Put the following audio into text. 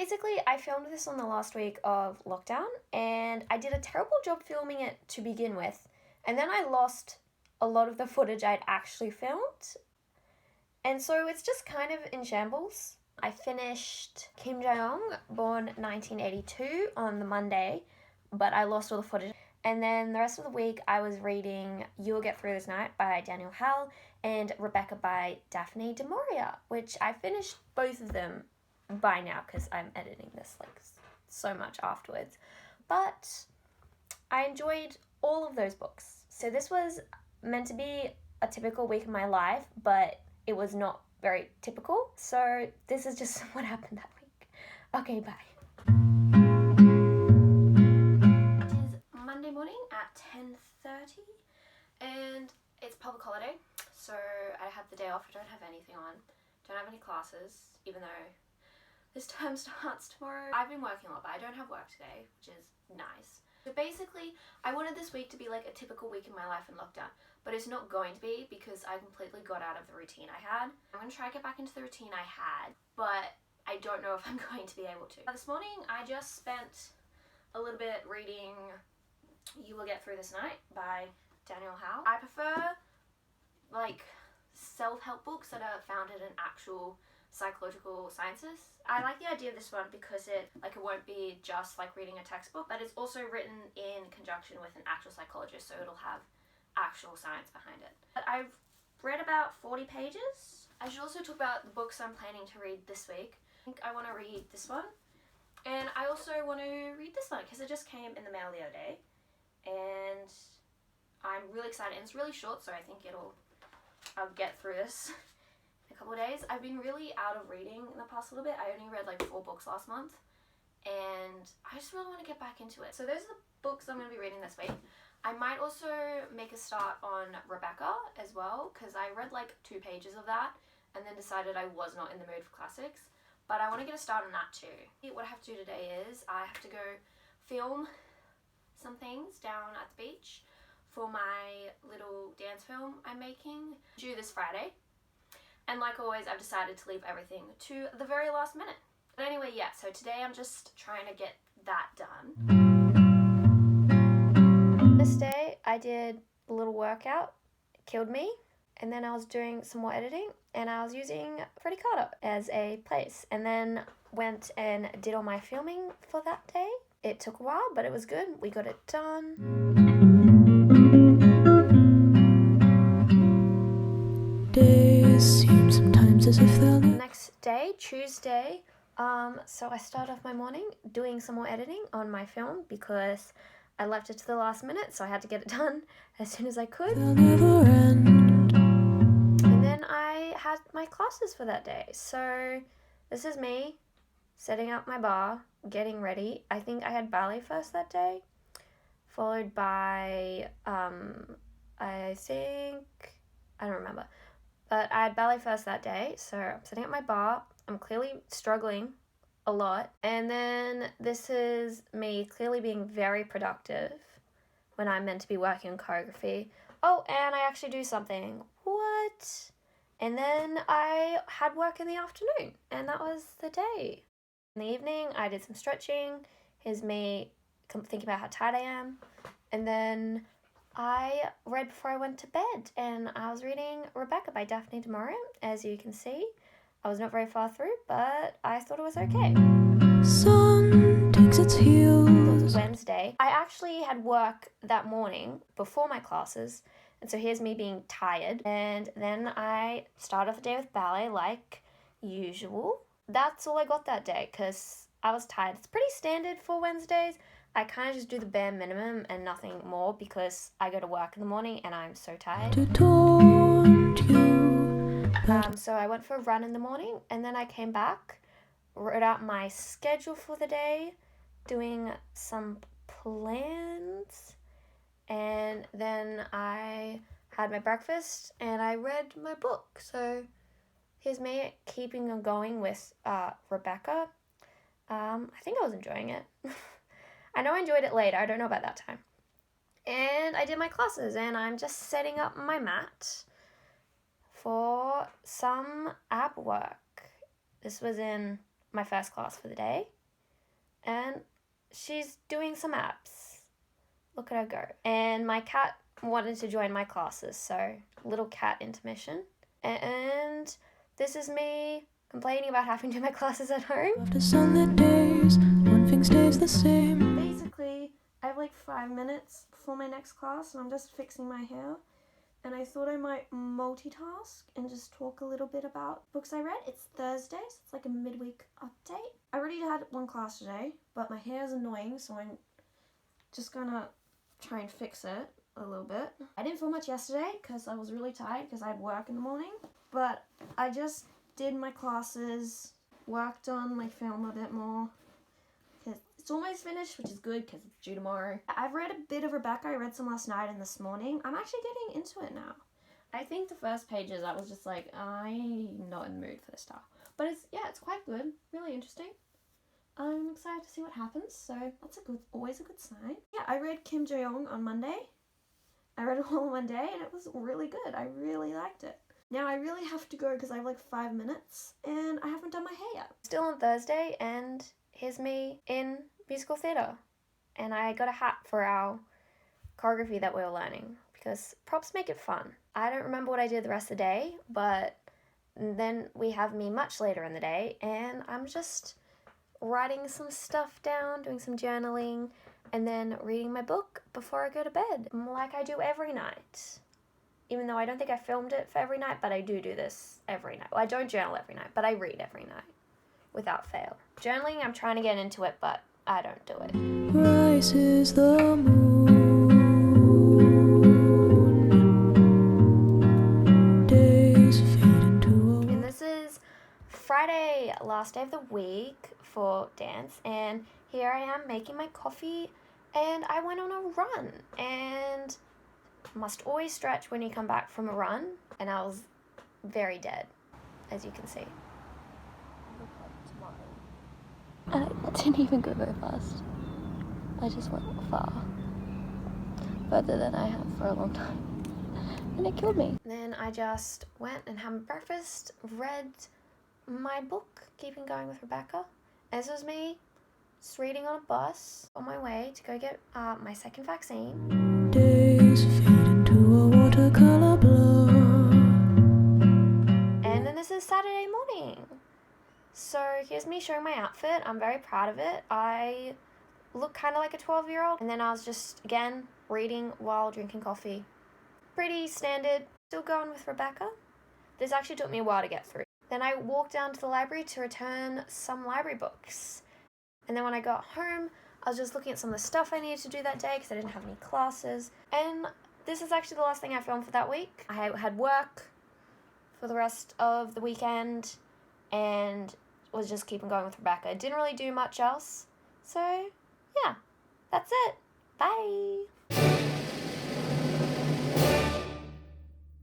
basically, I filmed this on the last week of lockdown, and I did a terrible job filming it to begin with, and then I lost a lot of the footage I'd actually filmed, and so it's just kind of in shambles. I finished Kim Jae-young, born 1982, on the Monday, but I lost all the footage. And then the rest of the week, I was reading You'll Get Through This Night by Daniel Howell and Rebecca by Daphne du Maurier, which I finished both of them by now because I'm editing this like so much afterwards. But I enjoyed all of those books. So this was meant to be a typical week of my life, but it was not very typical. So this is just what happened that week. Okay, bye. It is Monday morning at 10:30 and it's public holiday. So I have the day off. I don't have anything on. Don't have any classes, even though this term starts tomorrow. I've been working a lot, but I don't have work today, which is nice. So basically, I wanted this week to be like a typical week in my life in lockdown, but it's not going to be because I completely got out of the routine I had. I'm going to try to get back into the routine I had, but I don't know if I'm going to be able to. This morning, I just spent a little bit reading You Will Get Through This Night by Daniel Howell. I prefer like self-help books that are founded in actual psychological sciences. I like the idea of this one because it won't be just like reading a textbook, but it's also written in conjunction with an actual psychologist, so it'll have actual science behind it. But I've read about 40 pages. I should also talk about the books I'm planning to read this week. I think I want to read this one, and I also want to read this one because it just came in the mail the other day, and I'm really excited. And it's really short, so I think I'll get through this in a couple of days. I've been really out of reading in the past little bit. I only read like 4 books last month, and I just really want to get back into it. So those are the books I'm going to be reading this week. I might also make a start on Rebecca as well, because I read like 2 pages of that and then decided I was not in the mood for classics. But I want to get a start on that too. What I have to do today is I have to go film some things down at the beach for my little dance film I'm making, due this Friday. And like always, I've decided to leave everything to the very last minute. But anyway, yeah, so today I'm just trying to get that done. This day, I did a little workout. It killed me. And then I was doing some more editing, and I was using Freddie Carter as a place. And then went and did all my filming for that day. It took a while, but it was good. We got it done. Days seem sometimes as if they'll... Next day, Tuesday, so I started off my morning doing some more editing on my film because I left it to the last minute, so I had to get it done as soon as I could. They'll never end. And then I had my classes for that day. So this is me setting up my bar, getting ready. I think I had ballet first that day, followed by, I don't remember. But I had ballet first that day, so I'm setting up my bar. I'm clearly struggling a lot. And then this is me clearly being very productive when I'm meant to be working on choreography. Oh, and I actually do something. What? And then I had work in the afternoon, and that was the day. In the evening, I did some stretching. Here's me thinking about how tired I am. And then I read before I went to bed, and I was reading Rebecca by Daphne du Maurier. As you can see, I was not very far through, but I thought it was okay. Sun takes its heels. It was Wednesday. I actually had work that morning before my classes, and so here's me being tired. And then I started off the day with ballet like usual. That's all I got that day because I was tired. It's pretty standard for Wednesdays. I kind of just do the bare minimum and nothing more because I go to work in the morning and I'm so tired. So I went for a run in the morning, and then I came back, wrote out my schedule for the day, doing some plans, and then I had my breakfast and I read my book. So here's me keeping on going with Rebecca. I think I was enjoying it. I know I enjoyed it later. I don't know about that time. And I did my classes, and I'm just setting up my mat for some ab work. This was in my first class for the day. and she's doing some apps. Look at her go. And my cat wanted to join my classes, so little cat intermission. And this is me complaining about having to do my classes at home. After sunlit days, one thing stays the same. Basically, I have like 5 minutes before my next class, and I'm just fixing my hair. And I thought I might multitask and just talk a little bit about books I read. It's Thursday, so it's like a midweek update. I already had one class today, but my hair is annoying, so I'm just gonna try and fix it a little bit. I didn't film much yesterday because I was really tired because I had work in the morning, but I just did my classes, worked on my film a bit more. It's almost finished, which is good because it's due tomorrow. I've read a bit of Rebecca. I read some last night and this morning. I'm actually getting into it now. I think the first pages I was just like, I'm not in the mood for this stuff. But it's quite good, really interesting. I'm excited to see what happens, so that's always a good sign. Yeah, I read Kim Jo-young on Monday. I read it all in one day and it was really good. I really liked it. Now I really have to go because I have like 5 minutes and I haven't done my hair yet. Still on Thursday, and here's me in musical theatre. And I got a hat for our choreography that we were learning because props make it fun. I don't remember what I did the rest of the day, but then we have me much later in the day and I'm just writing some stuff down, doing some journaling, and then reading my book before I go to bed, like I do every night. Even though I don't think I filmed it for every night, but I do this every night. Well, I don't journal every night, but I read every night without fail. Journaling, I'm trying to get into it, but I don't do it. Rises the moon. Days fade into a... And this is Friday, last day of the week for dance, and here I am making my coffee, and I went on a run, and must always stretch when you come back from a run, and I was very dead, as you can see. And I didn't even go very fast. I just went far. Further than I have for a long time. And it killed me. Then I just went and had breakfast, read my book, Keeping Going with Rebecca. And this was me just reading on a bus on my way to go get my second vaccine. Days fade into a watercolor blur. And then this is Saturday morning. So here's me showing my outfit. I'm very proud of it. I look kind of like a 12-year-old. And then I was just, again, reading while drinking coffee. Pretty standard. Still going with Rebecca. This actually took me a while to get through. Then I walked down to the library to return some library books. And then when I got home, I was just looking at some of the stuff I needed to do that day because I didn't have any classes. And this is actually the last thing I filmed for that week. I had work for the rest of the weekend and was just keeping going with Rebecca. Didn't really do much else. So, yeah, that's it. Bye.